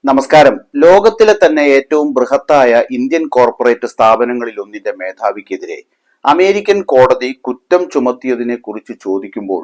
നമസ്കാരം. ലോകത്തിലെ തന്നെ ഏറ്റവും ബൃഹത്തായ ഇന്ത്യൻ കോർപ്പറേറ്റ് സ്ഥാപനങ്ങളിൽ ഒന്നിന്റെ മേധാവിക്കെതിരെ അമേരിക്കൻ കോടതി കുറ്റം ചുമത്തിയതിനെ കുറിച്ച് ചോദിക്കുമ്പോൾ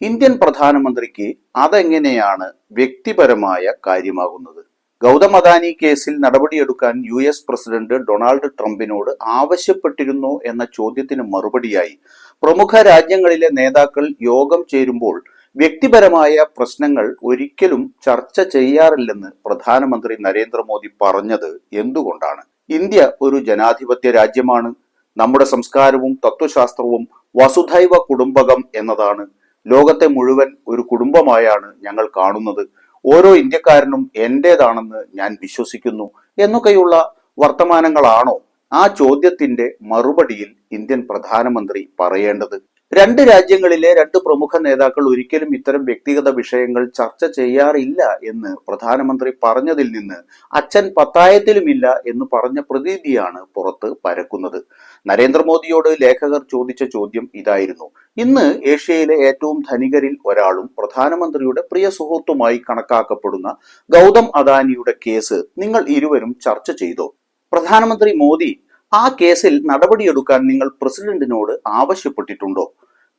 ഇന്ത്യൻ പ്രധാനമന്ത്രിക്ക് അതെങ്ങനെയാണ് വ്യക്തിപരമായ കാര്യമാകുന്നത്? ഗൗതം അദാനി കേസിൽ നടപടിയെടുക്കാൻ US പ്രസിഡന്റ് ഡൊണാൾഡ് ട്രംപിനോട് ആവശ്യപ്പെട്ടിരുന്നോ എന്ന ചോദ്യത്തിന് മറുപടിയായി പ്രമുഖ രാജ്യങ്ങളിലെ നേതാക്കൾ യോഗം ചേരുമ്പോൾ വ്യക്തിപരമായ പ്രശ്നങ്ങൾ ഒരിക്കലും ചർച്ച ചെയ്യാറില്ലെന്ന് പ്രധാനമന്ത്രി നരേന്ദ്രമോദി പറഞ്ഞത് എന്തുകൊണ്ടാണ്? ഇന്ത്യ ഒരു ജനാധിപത്യ രാജ്യമാണ്. നമ്മുടെ സംസ്കാരവും തത്വശാസ്ത്രവും വസുധൈവ കുടുംബകം എന്നതാണ്. ലോകത്തെ മുഴുവൻ ഒരു കുടുംബമായാണ് ഞങ്ങൾ കാണുന്നത്. ഓരോ ഇന്ത്യക്കാരനും എന്റേതാണെന്ന് ഞാൻ വിശ്വസിക്കുന്നു എന്നൊക്കെയുള്ള വർത്തമാനങ്ങളാണോ ആ ചോദ്യത്തിന്റെ മറുപടിയിൽ ഇന്ത്യൻ പ്രധാനമന്ത്രി പറയേണ്ടത്? രണ്ട് രാജ്യങ്ങളിലെ രണ്ട് പ്രമുഖ നേതാക്കൾ ഒരിക്കലും ഇത്തരം വ്യക്തിഗത വിഷയങ്ങൾ ചർച്ച ചെയ്യാറില്ല എന്ന് പ്രധാനമന്ത്രി പറഞ്ഞതിൽ നിന്ന് അച്ഛൻ പത്തായത്തിലുമില്ല എന്ന് പറഞ്ഞ പ്രതീതിയാണ് പുറത്ത് പരക്കുന്നത്. നരേന്ദ്രമോദിയോട് ലേഖകർ ചോദിച്ച ചോദ്യം ഇതായിരുന്നു. ഇന്ന് ഏഷ്യയിലെ ഏറ്റവും ധനികരിൽ ഒരാളും പ്രധാനമന്ത്രിയുടെ പ്രിയ സുഹൃത്തുമായി കണക്കാക്കപ്പെടുന്ന ഗൗതം അദാനിയുടെ കേസ് നിങ്ങൾ ഇരുവരും ചർച്ച ചെയ്തോ? പ്രധാനമന്ത്രി മോദി, ആ കേസിൽ നടപടിയെടുക്കാൻ നിങ്ങൾ പ്രസിഡന്റിനോട് ആവശ്യപ്പെട്ടിട്ടുണ്ടോ?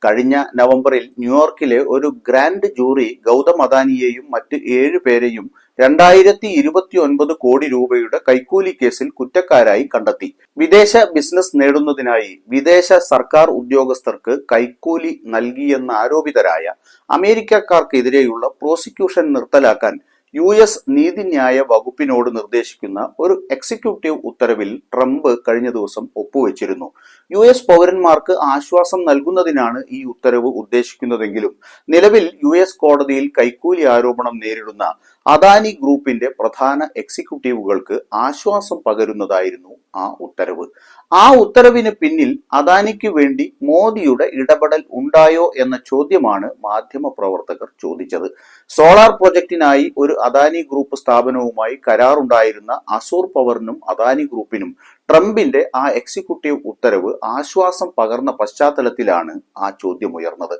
കഴിഞ്ഞ നവംബറിൽ ന്യൂയോർക്കിലെ ഒരു ഗ്രാൻഡ് ജൂറി ഗൗതം അദാനിയെയും മറ്റ് 7 പേരെയും 2029 കോടി രൂപയുടെ കൈക്കൂലി കേസിൽ കുറ്റക്കാരായി കണ്ടെത്തി. വിദേശ ബിസിനസ് നേടുന്നതിനായി വിദേശ സർക്കാർ ഉദ്യോഗസ്ഥർക്ക് കൈക്കൂലി നൽകിയെന്നാരോപിതരായ അമേരിക്കക്കാർക്കെതിരെയുള്ള പ്രോസിക്യൂഷൻ നിർത്തലാക്കാൻ US നീതിന്യായ വകുപ്പിനോട് നിർദ്ദേശിക്കുന്ന ഒരു എക്സിക്യൂട്ടീവ് ഉത്തരവിൽ ട്രംപ് കഴിഞ്ഞ ദിവസം ഒപ്പുവെച്ചിരുന്നു. US പൗരന്മാർക്ക് ആശ്വാസം നൽകുന്നതിനാണ് ഈ ഉത്തരവ് ഉദ്ദേശിക്കുന്നതെങ്കിലും നിലവിൽ US കോടതിയിൽ കൈക്കൂലി ആരോപണം നേരിടുന്ന അദാനി ഗ്രൂപ്പിന്റെ പ്രധാന എക്സിക്യൂട്ടീവുകൾക്ക് ആശ്വാസം പകരുന്നതായിരുന്നു ആ ഉത്തരവ്. ആ ഉത്തരവിന് പിന്നിൽ അദാനിക്ക് വേണ്ടി മോദിയുടെ ഇടപെടൽ ഉണ്ടായോ എന്ന ചോദ്യമാണ് മാധ്യമ പ്രവർത്തകർ ചോദിച്ചത്. സോളാർ പ്രൊജക്ടിനായി ഒരു അദാനി ഗ്രൂപ്പ് സ്ഥാപനവുമായി കരാറുണ്ടായിരുന്ന അസൂർ പവറിനും അദാനി ഗ്രൂപ്പിനും ട്രംപിന്റെ ആ എക്സിക്യൂട്ടീവ് ഉത്തരവ് ആശ്വാസം പകർന്ന പശ്ചാത്തലത്തിലാണ് ആ ചോദ്യമുയർന്നത്.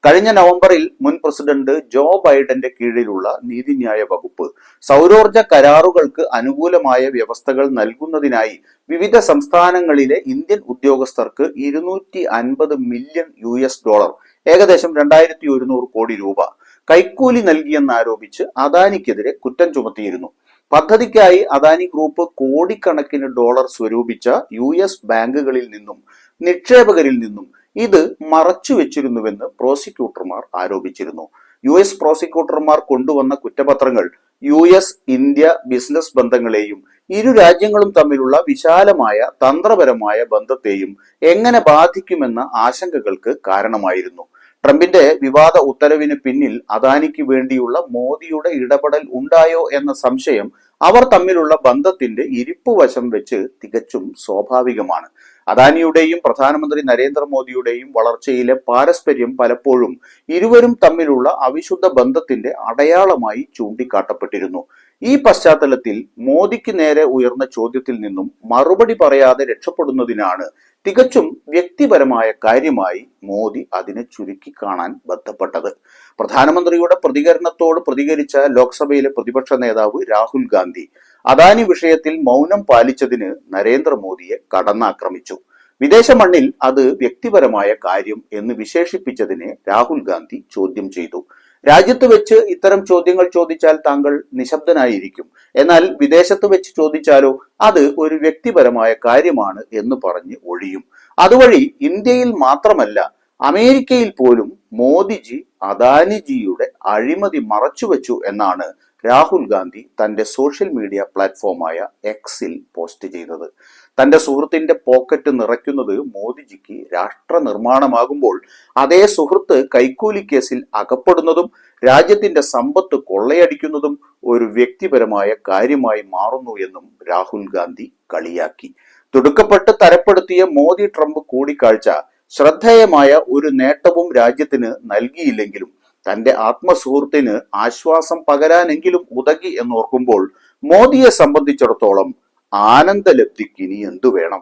കഴിഞ്ഞ നവംബറിൽ മുൻ പ്രസിഡന്റ് ജോ ബൈഡന്റെ കീഴിലുള്ള നീതിന്യായ വകുപ്പ് സൗരോർജ കരാറുകൾക്ക് അനുകൂലമായ വ്യവസ്ഥകൾ നൽകുന്നതിനായി വിവിധ സംസ്ഥാനങ്ങളിലെ ഇന്ത്യൻ ഉദ്യോഗസ്ഥർക്ക് 250 മില്യൺ US$, ഏകദേശം 2100 കോടി രൂപ കൈക്കൂലി നൽകിയെന്നാരോപിച്ച് അദാനിക്കെതിരെ കുറ്റം ചുമത്തിയിരുന്നു. പദ്ധതിക്കായി അദാനി ഗ്രൂപ്പ് കോടിക്കണക്കിന് ഡോളർ സ്വരൂപിച്ച US ബാങ്കുകളിൽ നിന്നും നിക്ഷേപകരിൽ നിന്നും ഇത് മറച്ചുവെച്ചിരുന്നുവെന്ന് പ്രോസിക്യൂട്ടർമാർ ആരോപിച്ചിരുന്നു. US പ്രോസിക്യൂട്ടർമാർ കൊണ്ടുവന്ന കുറ്റപത്രങ്ങൾ US ഇന്ത്യ ബിസിനസ് ബന്ധങ്ങളെയും ഇരു രാജ്യങ്ങളും തമ്മിലുള്ള വിശാലമായ തന്ത്രപരമായ ബന്ധത്തെയും എങ്ങനെ ബാധിക്കുമെന്ന ആശങ്കകൾക്ക് കാരണമായിരുന്നു. ട്രംപിന്റെ വിവാദ ഉത്തരവിന് പിന്നിൽ അദാനിക്ക് വേണ്ടിയുള്ള മോദിയുടെ ഇടപെടൽ ഉണ്ടായോ എന്ന സംശയം അവർ തമ്മിലുള്ള ബന്ധത്തിന്റെ ഇരിപ്പുവശം വെച്ച് തികച്ചും സ്വാഭാവികമാണ്. അദാനിയുടെയും പ്രധാനമന്ത്രി നരേന്ദ്രമോദിയുടെയും വളർച്ചയിലെ പാരസ്പര്യം പലപ്പോഴും ഇരുവരും തമ്മിലുള്ള അവിശുദ്ധ ബന്ധത്തിന്റെ അടയാളമായി ചൂണ്ടിക്കാട്ടപ്പെട്ടിരുന്നു. ഈ പശ്ചാത്തലത്തിൽ മോദിക്ക് നേരെ ഉയർന്ന ചോദ്യത്തിൽ നിന്നും മറുപടി പറയാതെ രക്ഷപ്പെടുന്നതിനാണ് തികച്ചും വ്യക്തിപരമായ കാര്യമായി മോദി അതിനെ ചുരുക്കിക്കാണാൻ ബന്ധപ്പെട്ടത്. പ്രധാനമന്ത്രിയുടെ പ്രതികരണത്തോട് പ്രതികരിച്ച ലോക്സഭയിലെ പ്രതിപക്ഷ നേതാവ് രാഹുൽ ഗാന്ധി അദാനി വിഷയത്തിൽ മൗനം പാലിച്ചതിന് നരേന്ദ്രമോദിയെ കടന്നാക്രമിച്ചു. വിദേശ മണ്ണിൽ അത് വ്യക്തിപരമായ കാര്യം എന്ന് വിശേഷിപ്പിച്ചതിനെ രാഹുൽ ഗാന്ധി ചോദ്യം ചെയ്തു. രാജ്യത്ത് വെച്ച് ഇത്തരം ചോദ്യങ്ങൾ ചോദിച്ചാൽ താങ്കൾ നിശബ്ദനായിരിക്കും, എന്നാൽ വിദേശത്ത് വെച്ച് ചോദിച്ചാലോ അത് ഒരു വ്യക്തിപരമായ കാര്യമാണ് എന്ന് പറഞ്ഞ് ഒഴിയും. അതുവഴി ഇന്ത്യയിൽ മാത്രമല്ല അമേരിക്കയിൽ പോലും മോദിജി അദാനിജിയുടെ അഴിമതി മറച്ചുവെച്ചു എന്നാണ് രാഹുൽ ഗാന്ധി തന്റെ സോഷ്യൽ മീഡിയ പ്ലാറ്റ്ഫോമായ എക്സിൽ പോസ്റ്റ് ചെയ്തത്. തന്റെ സുഹൃത്തിന്റെ പോക്കറ്റ് നിറയ്ക്കുന്നത് മോദിജിക്ക് രാഷ്ട്ര നിർമ്മാണമാകുമ്പോൾ അതേ സുഹൃത്ത് കൈക്കൂലി കേസിൽ അകപ്പെടുന്നതും രാജ്യത്തിന്റെ സമ്പത്ത് കൊള്ളയടിക്കുന്നതും ഒരു വ്യക്തിപരമായ കാര്യമായി മാറുന്നു എന്നും രാഹുൽ ഗാന്ധി കളിയാക്കി. തുടുക്കപ്പെട്ട് തരപ്പെടുത്തിയ മോദി ട്രംപ് കൂടിക്കാഴ്ച ശ്രദ്ധേയമായ ഒരു നേട്ടവും രാജ്യത്തിന് നൽകിയില്ലെങ്കിലും തന്റെ ആത്മസുഹൃത്തിന് ആശ്വാസം പകരാനെങ്കിലും ഉതകി എന്നോർക്കുമ്പോൾ മോദിയെ സംബന്ധിച്ചിടത്തോളം ആനന്ദലബ്ധിക്ക് ഇനി എന്തു വേണം?